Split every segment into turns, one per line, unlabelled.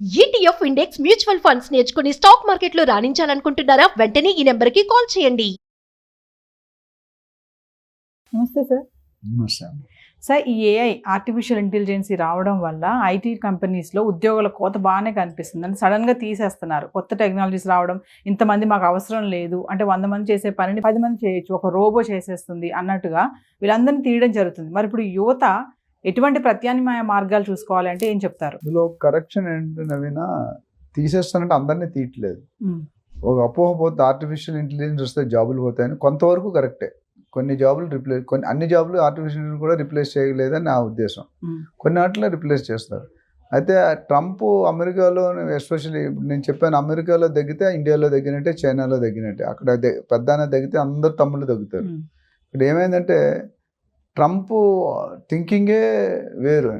ETF index mutual funds నేర్చుకుని stock మార్కెట్లో రాణించాలనుకుంటున్నారా? వెంటనే ఈ నెంబర్కి కాల్ చేయండి.
నమస్తే సార్.
నమస్తే.
సార్, ఈ ఏఐ ఆర్టిఫిషియల్ ఇంటెలిజెన్సీ రావడం వల్ల ఐటీ కంపెనీస్లో ఉద్యోగాల కోత బాగానే కనిపిస్తుంది. అంటే సడన్గా తీసేస్తున్నారు. కొత్త టెక్నాలజీస్ రావడం, ఇంతమంది మాకు అవసరం లేదు అంటే 100 మంది చేసే పనిని 10 మంది చేయొచ్చు, ఒక రోబో చేసేస్తుంది అన్నట్టుగా వీళ్ళందరినీ తీయడం జరుగుతుంది. మరి ఇప్పుడు యువత ఎటువంటి ప్రత్యామ్నాయ మార్గాలు చూసుకోవాలి అంటే ఏం చెప్తారు?
ఇందులో కరెక్షన్ ఏంటంటే నవీన, తీసేస్తానంటే అందరినీ తీయట్లేదు. ఒక అపోహ పోతే ఆర్టిఫిషియల్ ఇంటెలిజెన్స్ వస్తే జాబులు పోతాయని కొంతవరకు కరెక్టే. కొన్ని జాబులు అన్ని జాబులు ఆర్టిఫిషియల్ కూడా రిప్లేస్ చేయలేదని నా ఉద్దేశం. కొన్ని వాటిలో రిప్లేస్ చేస్తారు. అయితే ట్రంప్ అమెరికాలో ఎస్పెషల్లీ నేను చెప్పాను, అమెరికాలో తగ్గితే ఇండియాలో తగ్గినట్టే, చైనాలో తగ్గినట్టే. అక్కడ పెద్దాన తగ్గితే అందరు తమ్ముళ్ళు తగ్గుతారు. ఇక్కడ ఏమైందంటే ట్రంప్ థింకింగే వేరు,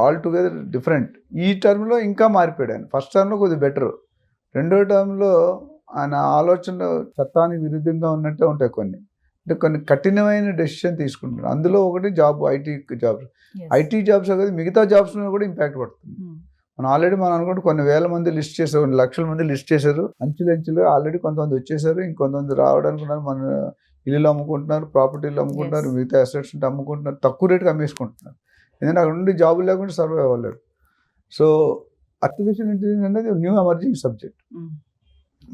ఆల్ టుగెదర్ డిఫరెంట్. ఈ టర్మ్లో ఇంకా మారిపోయాడు ఆయన. ఫస్ట్ టర్మ్లో కొద్దిగా బెటర్, రెండో టర్మ్లో ఆయన ఆలోచనలు చట్టానికి విరుద్ధంగా ఉన్నట్టే ఉంటాయి కొన్ని. అంటే కొన్ని కఠినమైన డెసిషన్ తీసుకుంటున్నారు. అందులో ఒకటి ఐటీ జాబ్స్ కదా, మిగతా జాబ్స్ మీద కూడా ఇంపాక్ట్ పడుతుంది. మనం ఆల్రెడీ అనుకుంటే కొన్ని వేల మంది లిస్ట్ చేశారు, కొన్ని లక్షల మంది లిస్ట్ చేశారు. అంచులుగా ఆల్రెడీ కొంతమంది వచ్చేసారు, ఇంకొంతమంది రావడానికి మన ఇల్లు అమ్ముకుంటున్నారు, ప్రాపర్టీలు అమ్ముకుంటున్నారు, మిగతా అసెట్స్ ఉంటే అమ్ముకుంటున్నారు, తక్కువ రేటుకి అమ్మేసుకుంటున్నారు. ఎందుకంటే అక్కడ నుండి జాబులు లేకుండా సర్వైవ్ అవ్వలేరు. సో ఆర్టిఫిషియల్ ఇంటెలిజెన్స్ అనేది న్యూ ఎమర్జింగ్ సబ్జెక్ట్.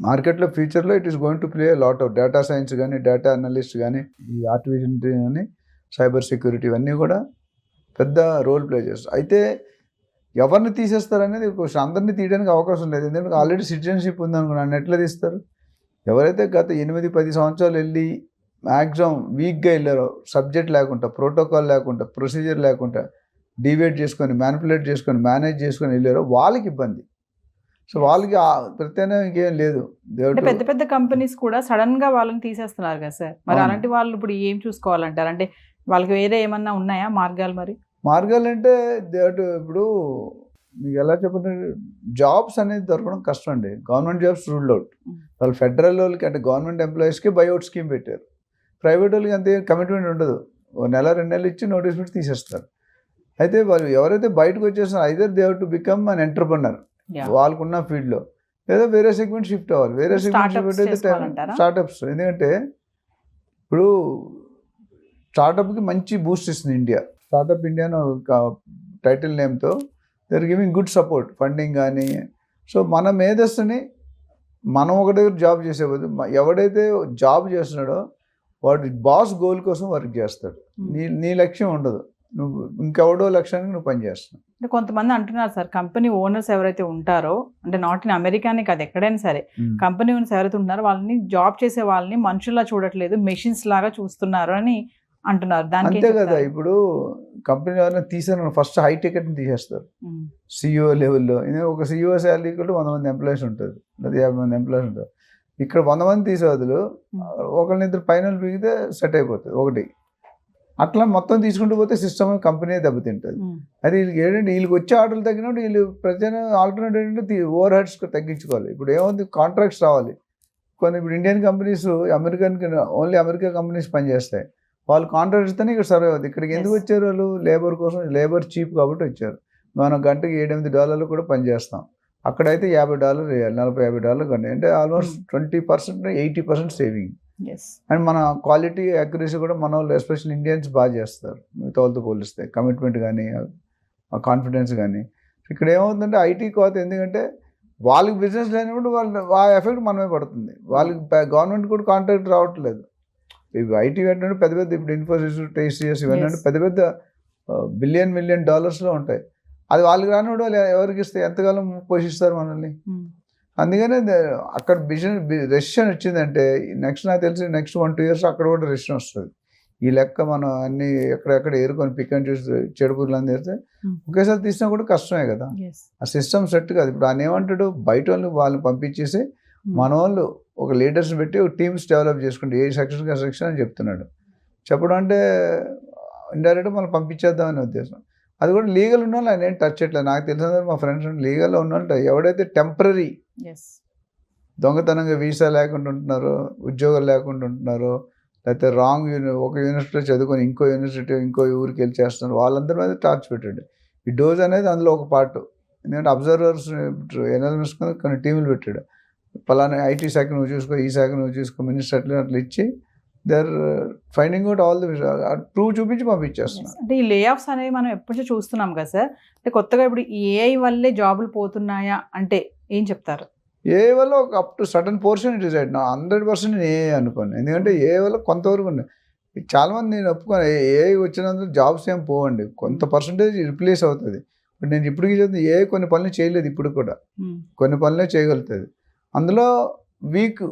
మార్కెట్లో ఫ్యూచర్లో it is going to play lot of data science కానీ, డేటా అనలిస్ట్ కానీ, ఈ ఆర్టిఫిషియల్ ఇంటెలిజెన్స్ కానీ, సైబర్ సెక్యూరిటీ ఇవన్నీ కూడా పెద్ద రోల్ ప్లే చేస్తారు. అయితే ఎవరిని తీసేస్తారనేది క్వశ్చన్. అందరినీ తీయడానికి అవకాశం లేదు, ఎందుకంటే ఆల్రెడీ సిటిజన్షిప్ ఉందనుకున్నాను. ఎట్లా తీస్తారు? ఎవరైతే గత 8-10 సంవత్సరాలు వెళ్ళి మ్యాక్సిమం వీక్గా వెళ్ళారో, సబ్జెక్ట్ లేకుండా, ప్రోటోకాల్ లేకుండా, ప్రొసీజర్ లేకుండా, డివేట్ చేసుకొని, మ్యానిపులేట్ చేసుకొని, మేనేజ్ చేసుకొని వెళ్ళారో వాళ్ళకి ఇబ్బంది. సో వాళ్ళకి ప్రత్యామ్నాయం ఇంకేం లేదు.
పెద్ద పెద్ద కంపెనీస్ కూడా సడన్ గా వాళ్ళని తీసేస్తున్నారు కదా సార్. మరి అలాంటి వాళ్ళు ఇప్పుడు ఏం చూసుకోవాలంటారు? అంటే వాళ్ళకి వేరే ఏమన్నా ఉన్నాయా మార్గాలు? మరి
మార్గాలు అంటే ఇప్పుడు మీకు ఎలా చెప్పండి, జాబ్స్ అనేది దొరకడం కష్టం అండి. Government jobs ruled out. వాళ్ళు ఫెడరల్ వాళ్ళకి అంటే గవర్నమెంట్ ఎంప్లాయీస్కి బైఅవుట్ స్కీమ్ పెట్టారు. ప్రైవేట్ వాళ్ళకి అంతే కమిట్మెంట్ ఉండదు. 1-2 నెలలు ఇచ్చి నోటీస్ పెట్టి తీసేస్తారు. అయితే వాళ్ళు ఎవరైతే బయటకు వచ్చేస్తున్నారు, either they have to become an entrepreneur వాళ్ళకున్న ఫీల్డ్లో, లేదా వేరే సెగ్మెంట్ షిఫ్ట్ అవ్వాలి. వేరే సెగ్మెంట్ షిఫ్ట్ అయితే స్టార్టప్స్. ఎందుకంటే ఇప్పుడు స్టార్టప్కి మంచి బూస్ట్ ఇస్తుంది ఇండియా. స్టార్టప్ ఇండియా టైటిల్ నేమ్తో they are giving good support, funding కానీ. సో మన మేధస్సుని మనం ఒక దగ్గర జాబ్ చేసే బదులు ఎవడైతే జాబ్ చేస్తున్నాడో వాడు బాస్ గోల్ కోసం వర్క్ చేస్తాడు. నీ లక్ష్యం ఉండదు, నువ్వు ఇంకెవడో లక్ష్యానికి నువ్వు పనిచేస్తున్నావు.
అంటే కొంతమంది అంటున్నారు సార్, కంపెనీ ఓనర్స్ ఎవరైతే ఉంటారో, అంటే నాట్ ఇన్ అమెరికానే కాదు ఎక్కడైనా సరే, కంపెనీ ఓనర్స్ ఎవరైతే ఉంటారో వాళ్ళని జాబ్ చేసే వాళ్ళని మనుషుల్లా చూడట్లేదు, మెషిన్స్ లాగా చూస్తున్నారు అని అంటున్నారు. దానికి
అంతే కదా. ఇప్పుడు కంపెనీ ఎవరైనా తీసారు, ఫస్ట్ హై టికెట్ని తీసేస్తారు సిఇఓ లెవెల్లో. ఒక సిఇఓ శాలరీ కూడా 100 మంది ఎంప్లాయీస్ ఉంటుంది, లేదా 50 మంది ఎంప్లాయీస్ ఉంటారు. ఇక్కడ 100 మంది తీసే బదులు ఒకరినిద్దరు పైన పీకితే సెట్ అయిపోతుంది ఒకటి. అట్లా మొత్తం తీసుకుంటూ పోతే సిస్టమ్ కంపెనీ దెబ్బతింటుంది. అది ఏంటంటే వీళ్ళకి వచ్చే ఆర్డర్లు తగ్గినప్పుడు వీళ్ళు ప్రతి ఆల్టర్నేటివ్ ఏంటంటే ఓవర్ హెడ్స్ తగ్గించుకోవాలి. ఇప్పుడు ఏముంది, కాంట్రాక్ట్స్ రావాలి కొన్ని. ఇప్పుడు Indian companies only America companies పనిచేస్తాయి. వాళ్ళు కాంట్రాక్ట్ ఇస్తేనే ఇక్కడ సర్వే అవుతుంది. ఇక్కడికి ఎందుకు వచ్చారు? వాళ్ళు లేబర్ కోసం, లేబర్ చీప్ కాబట్టి వచ్చారు. మనం గంటకి $7-8 కూడా పనిచేస్తాం. అక్కడైతే $50 వేయాలి, $40-50 గంట. అంటే ఆల్మోస్ట్ 20%, 80% సేవింగ్. అండ్ మన క్వాలిటీ, యాక్యురసీ కూడా మన వాళ్ళు ఎస్పెషల్లీ ఇండియన్స్ బాగా చేస్తారు మిగతా వాళ్ళతో పోలిస్తే. కమిట్మెంట్ కానీ, కాన్ఫిడెన్స్ కానీ. ఇక్కడ ఏమవుతుందంటే ఐటీ కోత. ఎందుకంటే వాళ్ళకి బిజినెస్ లేనప్పుడు ఆ ఎఫెక్ట్ మనమే పడుతుంది. వాళ్ళకి గవర్నమెంట్ కూడా కాంట్రాక్ట్ రావట్లేదు. ఇవి ఐటీ ఏంటంటే పెద్ద పెద్ద, ఇప్పుడు ఇన్ఫోసిస్, TCS ఇవన్నీ అంటే పెద్ద పెద్ద $1 బిలియన్ ఉంటాయి. అది వాళ్ళకి రానివాడు వాళ్ళు ఎవరికి ఇస్తే ఎంతకాలం పోషిస్తారు మనల్ని? అందుకనే అక్కడ రెసిషన్ వచ్చిందంటే నాకు తెలిసి నెక్స్ట్ 1-2 years అక్కడ కూడా రెసిషన్ వస్తుంది. ఈ లెక్క మనం అన్ని ఎక్కడెక్కడ ఏరుకొని పిక్ అండ్ చూసి చెడుపుర్లు అని తెస్తే ఒకేసారి తీసినా కూడా కష్టమే కదా. ఆ సిస్టమ్ సెట్ కాదు. ఇప్పుడు ఆయన ఏమంటాడు, బయట వాళ్ళని పంపించేసి మన వాళ్ళు ఒక లీడర్స్ని పెట్టి ఒక టీమ్స్ డెవలప్ చేసుకుంటే ఏ సెక్షన్ అని చెప్తున్నాడు. చెప్పడం అంటే ఇండైరెక్ట్గా మనం పంపించేద్దామనే ఉద్దేశం. అది కూడా లీగల్ ఉన్న వాళ్ళు ఆయన ఏం టచ్ చేయట్లేదు. నాకు తెలిసిన మా ఫ్రెండ్స్ లీగల్లో ఉన్న ఎవడైతే టెంపరీ దొంగతనంగా వీసా లేకుండా ఉంటున్నారో, ఉద్యోగాలు లేకుండా ఉంటున్నారో, లేకపోతే రాంగ్ ఒక యూనివర్సిటీలో చదువుకొని ఇంకో ఊరికి వెళ్ళి చేస్తున్నారు, వాళ్ళందరి మీద టార్చ్ పెట్టండి. ఈ డోజ్ అనేది అందులో ఒక పార్ట్. ఎందుకంటే అబ్జర్వర్స్ ఎనాలిసిస్ కొన్ని టీములు పెట్టాడు, పలానా ఐటీ శాఖ నువ్వు చూసుకో, ఈ శాఖ నువ్వు చూసుకో, మినిస్టర్ అట్లా ఇచ్చి they are finding out all the prove చూపించి పంపించేస్తున్నారు.
అంటే ఈ లే ఆఫ్స్ అనేవి మనం ఎప్పటి చూస్తున్నాం కదా సార్, అంటే కొత్తగా ఇప్పుడు ఈ ఏఐ వల్లే జాబులు పోతున్నాయా అంటే ఏం చెప్తారు?
ఏ వల్ల ఒక up to sudden portion it is right నా 100% నేను ఏ అనుకోను, ఎందుకంటే ఏ వల్ల కొంతవరకు ఉన్నాయి. చాలామంది నేను ఒప్పుకోను ఏ వచ్చినందుకు జాబ్స్ ఏం పోవండి, కొంత పర్సంటేజ్ రిప్లేస్ అవుతుంది. ఇప్పుడు నేను ఇప్పటికీ చెప్తాను ఏ కొన్ని పనులు చేయలేదు, ఇప్పుడు కూడా కొన్ని పనులే చేయగలుగుతుంది. అందులో వీక్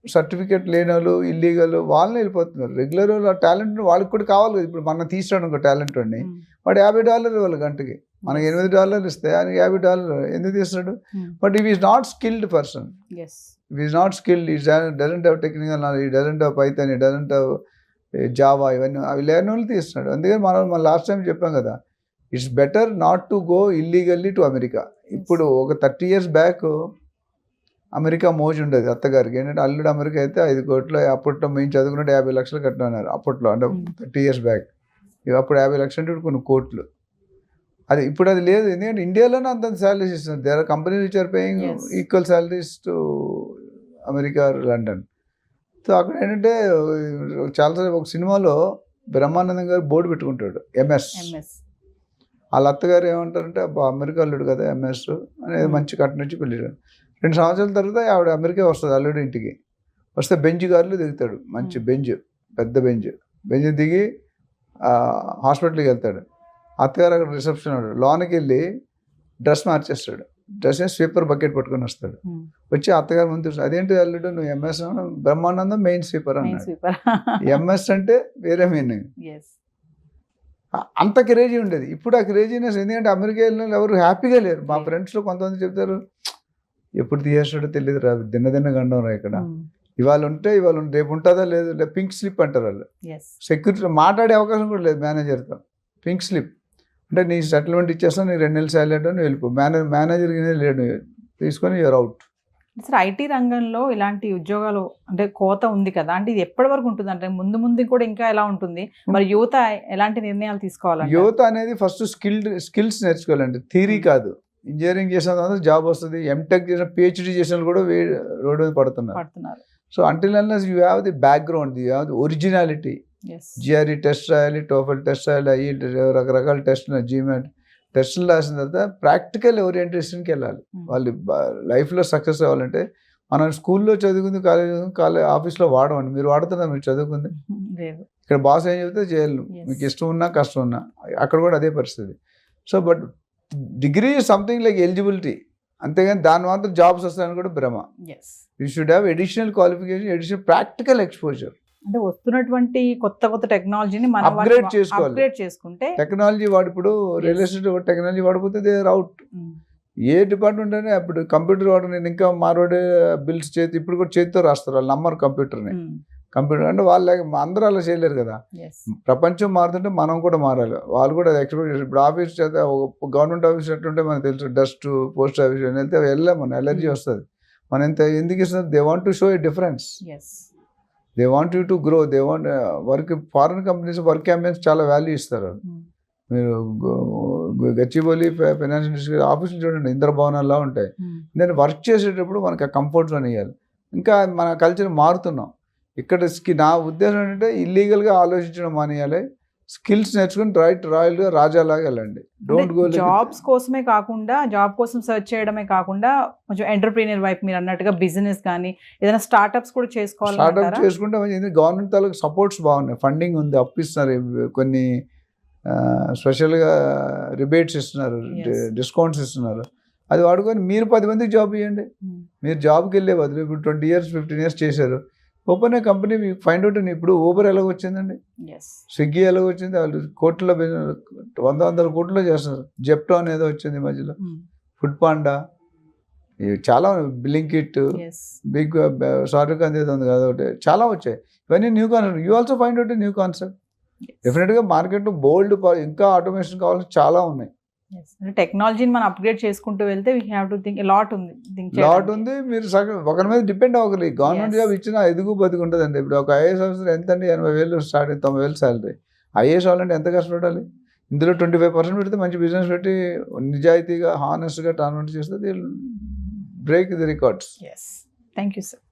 సర్టిఫికేట్ లేని వాళ్ళు, ఇల్లీగల్ వాళ్ళని వెళ్ళిపోతున్నారు. రెగ్యులర్ టాలెంట్ వాళ్ళకి కూడా కావాలి కదా. ఇప్పుడు మనం తీసాడు ఒక టాలెంట్ వాడిని, వాడు $50 వాళ్ళు గంటకి, మనకి $8 ఇస్తే ఆయనకి $50 ఎందుకు తీస్తాడు? But if is not skilled person, if is not skilled, he doesn't have technical knowledge, doesn't have Python, doesn't have Java, ఇవన్నీ అవి లేని వాళ్ళు తీస్తున్నాడు. అందుకని మనం లాస్ట్ టైం చెప్పాం కదా, it's better not to go illegally to America. ఇప్పుడు ఒక 30 years బ్యాక్ అమెరికా మోజు ఉండేది అత్తగారికి, ఏంటంటే అల్లుడు అమెరికా అయితే 5 కోట్లు, అప్పట్లో మేము చదువుకున్నట్టు 50 లక్షలు కట్టినారు అప్పట్లో, అంటే 30 years బ్యాక్. అప్పుడు 50 లక్షలు అంటే కొన్ని కోట్లు. అది ఇప్పుడు అది లేదు, ఎందుకంటే ఇండియాలోనే అంత శాలరీస్ ఇస్తున్నారు. There are companies which are paying equal salaries to America, London. So అక్కడ ఏంటంటే చాలాసార్లు ఒక సినిమాలో బ్రహ్మానందం గారు బోర్డు పెట్టుకుంటాడు ఎంఎస్, వాళ్ళ అత్తగారు ఏమంటారంటే అమెరికా అల్లుడు కదా ఎంఎస్ అనేది, మంచి కట్ట నుంచి పెళ్ళాడు. 2 సంవత్సరాల తర్వాత ఆవిడ అమెరికా వస్తుంది అల్లుడు ఇంటికి. వస్తే బెంచ్ కార్లు దిగుతాడు, మంచి బెంచ్, పెద్ద బెంచ్ దిగి హాస్పిటల్కి వెళ్తాడు. అత్తగారు అక్కడ రిసెప్షన్ ఉన్నాడు, లోనికి వెళ్ళి డ్రెస్ మార్చేస్తాడు, డ్రెస్ స్వీపర్ బకెట్ పట్టుకొని వస్తాడు. వచ్చి అత్తగారు ముందు అదేంటి అల్లుడు నువ్వు ఎంఎస్, బ్రహ్మానందం మెయిన్ స్వీపర్ అన్నాడు. ఎంఎస్ అంటే వేరే మీనింగ్. అంత క్రేజీ ఉండేది. ఇప్పుడు ఆ క్రేజీనెస్, ఎందుకంటే అమెరికా వెళ్ళిన ఎవరు హ్యాపీగా లేరు. మా ఫ్రెండ్స్లో కొంతమంది చెప్తారు ఎప్పుడు తీసేస్తాడో తెలియదు రా, దిన్న గండం రా, ఇక్కడ ఇవాళ ఉంటే ఇవాళ రేపు ఉంటుందా లేదు, పింక్ స్లిప్ అంటారు వాళ్ళు. సెక్యూరిటీ మాట్లాడే అవకాశం కూడా లేదు మేనేజర్తో. పింక్ స్లిప్ అంటే నీ సెటిల్మెంట్ ఇచ్చేస్తాను, నీ 2 నెలలు శాలరీ అంటే నువ్వు వెళ్ళిపో, మేనేజర్కి లేడు, తీసుకొని యూర్ అవుట్.
సార్ ఐటీ రంగంలో ఇలాంటి ఉద్యోగాలు అంటే కోత ఉంది కదా, అంటే ఇది ఎప్పటి వరకు ఉంటుంది, అంటే ముందు కూడా ఇంకా ఎలా ఉంటుంది, మరి యువత ఎలాంటి నిర్ణయాలు తీసుకోవాలి?
యువత అనేది ఫస్ట్ స్కిల్స్ నేర్చుకోవాలండి, థియరీ కాదు. ఇంజనీరింగ్ చేసిన తర్వాత జాబ్ వస్తుంది, ఎంటెక్ చేసిన, పిహెచ్డి చేసిన కూడా రోడ్డు మీద పడుతున్నారు. So until unless you have the background, you have the originality. GRE test రాయాలి, టోఫెల్ టెస్ట్ రాయాలి, అయ్యి రకరకాల టెస్టులు, జీమెట్ టెస్టులు రాసిన తర్వాత ప్రాక్టికల్ ఓరియంటేషన్కి వెళ్ళాలి. వాళ్ళు లైఫ్లో సక్సెస్ అవ్వాలంటే మనం స్కూల్లో చదువుకుంది, కాలేజ్ ఆఫీస్లో వాడమండి. మీరు వాడుతున్నా, మీరు చదువుకుంది ఇక్కడ బాస్ ఏం చెప్తే చేయాలి, మీకు ఇష్టం ఉన్నా కష్టం ఉన్నా, అక్కడ కూడా అదే పరిస్థితి. So but degree is something like eligibility, అంతేగాని దాని మాత్రం జాబ్స్ వస్తాయని కూడా భ్రమ. You should have additional qualification, additional practical exposure.
అంటే వస్తున్నటువంటి కొత్త టెక్నాలజీని మనం
అప్గ్రేడ్
చేసుకుంటే,
టెక్నాలజీ వాడు ఇప్పుడు రియల్ ఎస్టేట్ టెక్నాలజీ వాడిపోతే దే ఆర్ అవుట్. ఏ డిపార్ట్మెంట్ అయినా అప్పుడు కంప్యూటర్ వాడు, నేను ఇంకా మారోడే బిల్స్ చేతి ఇప్పుడు కూడా చేతితో రాస్తారు, వాళ్ళు నమ్మరు కంప్యూటర్ని. కంప్యూటర్ అంటే వాళ్ళు అందరూ అలా చేయలేరు కదా. ప్రపంచం మారుతుంటే మనం కూడా మారాలి, వాళ్ళు కూడా ఎక్స్పెక్ట్ చేస్తారు. ఇప్పుడు ఆఫీస్ చేత గవర్నమెంట్ ఆఫీస్ ఎట్టుంటే మనకు తెలుసు, డస్ట్ పోస్ట్ ఆఫీస్ వెళ్తే వెళ్ళాం, మన ఎలర్జీ వస్తుంది. మనం ఎందుకు ఇస్తున్నారు? They want to show a difference, they want you to grow, they want work. Foreign companies work ambience చాలా వాల్యూ ఇస్తారు. మీరు గచ్చిబౌలి ఫైనాన్స్ ఇండస్ట్రీ ఆఫీసులు చూడండి, ఇంద్ర భవనాల్లో ఉంటాయి. దాన్ని వర్క్ చేసేటప్పుడు మనకి ఆ కంఫర్ట్ జోన్ ఇవ్వాలి. ఇంకా మన కల్చర్ మారుతున్నాం ఇక్కడ. నా ఉద్దేశం ఏంటంటే ఇల్లీగల్గా ఆలోచించడం మానేయాలి, స్కిల్స్ నేర్చుకుని రాయల్గా రాజాలాగా వెళ్ళండి. డోంట్ గో
జాబ్స్ కోసమే కాకుండా, జాబ్ కోసం సెర్చ్ చేయడమే కాకుండా కొంచెం ఎంటర్ప్రీనియర్ వైపు మీరు అన్నట్టుగా బిజినెస్ కానీ ఏదైనా స్టార్ట్అప్స్ కూడా చేసుకోవాలి.
స్టార్ట్అప్ చేసుకుంటే గవర్నమెంట్ తాలూకు సపోర్ట్స్ బాగున్నాయి, ఫండింగ్ ఉంది, అప్పు ఇస్తున్నారు, కొన్ని స్పెషల్గా రిబేట్స్ ఇస్తున్నారు, డిస్కౌంట్స్ ఇస్తున్నారు. అది వాడుకొని మీరు 10 మందికి జాబ్ ఇవ్వండి. మీరు జాబ్కి వెళ్ళే బదులు ఇప్పుడు 20 years 15 years చేశారు, ఓపెన్ ఏ కంపెనీ, మీకు ఫైండ్ అవుట్. ఇప్పుడు ఊబర్ ఎలాగ వచ్చిందండి, స్విగ్గీ ఎలాగ వచ్చింది, వాళ్ళు కోట్ల 100 కోట్లు చేస్తున్నారు. జెప్టో అనేది వచ్చింది మధ్యలో, ఫుడ్ పాండా, చాలా బ్లింకిట్, బిగ్ సార్విక్ అనేది ఉంది కదా ఒకటి, చాలా వచ్చాయి. ఇవన్నీ new concept. You also find out new concept. డెఫినెట్గా మార్కెట్లో బోల్డ్ ఇంకా ఆటోమేషన్ కావాల్సి చాలా ఉన్నాయి.
టెక్నాలజీని మనం అప్గ్రేడ్ చేసుకుంటూ వెళ్తే we have to think lot ఉంది.
మీరు ఒకరి మీద డిపెండ్ అవ్వగలి. గవర్నమెంట్ జాబ్ ఇచ్చినా ఎదుగు బతుకు ఉంటుందండి. ఇప్పుడు ఒక ఐఏఎస్ ఆఫీసర్ ఎంత అండి, 80,000 స్టార్ట్ 90,000 శాలరీ. ఐఏఎస్ అవ్వాలంటే ఎంత కష్టపడాలి? ఇందులో 25% పెడితే మంచి బిజినెస్ పెట్టి నిజాయితీగా హానెస్ట్గా టర్న్ చేస్తే they break the records.
Yes, thank you sir.